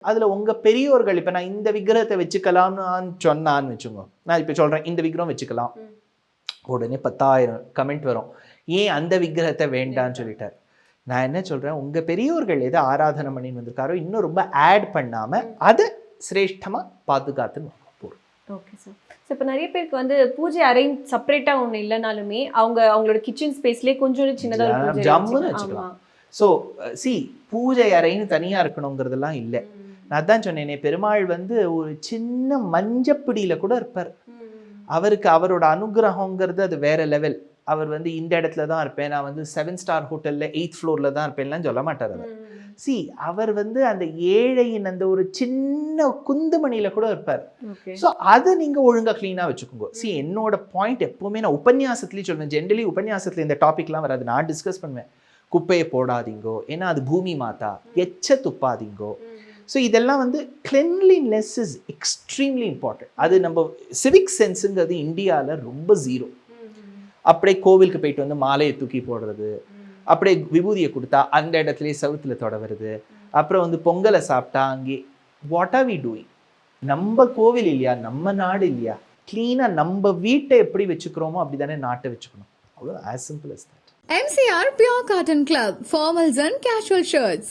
அதுல உங்க பெரியோர்கள் இப்ப நான் இந்த விக்கிரகத்தை வச்சுக்கலாம்னு சொன்னான்னு வச்சுக்கோங்க, நான் இப்ப சொல்றேன் இந்த விக்கிரகம் வச்சுக்கலாம், உடனே 10,000 கமெண்ட் வரும், ஏன் அந்த விக்கிரகத்தை வேண்டான்னு சொல்லிட்டார். நான் என்ன சொல்றேன், உங்க பெரியோர்கள் எதை ஆராதனை பண்ணி வந்திருக்காரோ இன்னும் ரொம்ப ஆட் பண்ணாம அதை சிரேஷ்டமா பாதுகாத்துன்னு போறோம். Okay sir. இப்போ நிறைய பேருக்கு வந்து பூஜை அறை செப்பரேட்டா ஒன்று இல்லைனாலுமே அவங்களோட கிச்சன் ஸ்பேஸ்லேயே கொஞ்சம் சின்னதாக ஜம்முன்னு வச்சுக்கலாம். ஸோ பூஜை அறைன்னு தனியா இருக்கணுங்கிறதெல்லாம் இல்லை. நான் தான் சொன்னேனே, பெருமாள் வந்து ஒரு சின்ன மஞ்சப்பிடியில கூட இருப்பார். அவருக்கு அவரோட அனுகிரகங்கிறது அது வேற லெவல். அவர் வந்து இந்த இடத்துல தான் இருப்பேன், நான் வந்து 7 ஸ்டார் ஹோட்டல்ல 8th ஃப்ளோர்ல தான் இருப்பேன்லாம் சொல்ல மாட்டார் அவர். அவர் வந்து அந்த ஏழையின் அந்த ஒரு சின்ன குந்துமணியில கூட இருப்பார். ஸோ அதை நீங்க ஒழுங்கா கிளீனா வச்சுக்கோங்க. என்னோட பாயிண்ட் எப்பவுமே நான் உபன்யாசத்துலேயும் சொல்லுவேன், ஜென்ரலி உபன்யாசத்துல இந்த டாபிக்லாம் வராது, நான் டிஸ்கஸ் பண்ணுவேன். குப்பையை போடாதீங்கோ, ஏன்னா அது பூமி மாதா, எச்ச துப்பாதீங்கோ. ஸோ இதெல்லாம் வந்து கிளென்லினஸ் இஸ் எக்ஸ்ட்ரீம்லி இம்பார்ட்டன்ட். அது நம்ம சிவிக் சென்ஸுங்கிறது இந்தியாவில் ரொம்ப ஜீரோ. அப்படியே கோவிலுக்கு போயிட்டு வந்து மாலையை தூக்கி போடுறது, அப்படியே விபூதியை கொடுத்தா அந்த இடத்துலயே சவுத்துல தொட வருது, அப்புறம் வந்து பொங்கலை சாப்பிட்டா அங்கே வாட் ஆர் வி டூயிங்? நம்ம கோவில் இல்லையா, நம்ம நாடு இல்லையா? கிளீனா நம்ம வீட்டை எப்படி வச்சுக்கிறோமோ அப்படிதானே நாட்டை வச்சுக்கணும். அவ்வளோ as simple as that. MCR Pure Cotton Club, formals and casual shirts.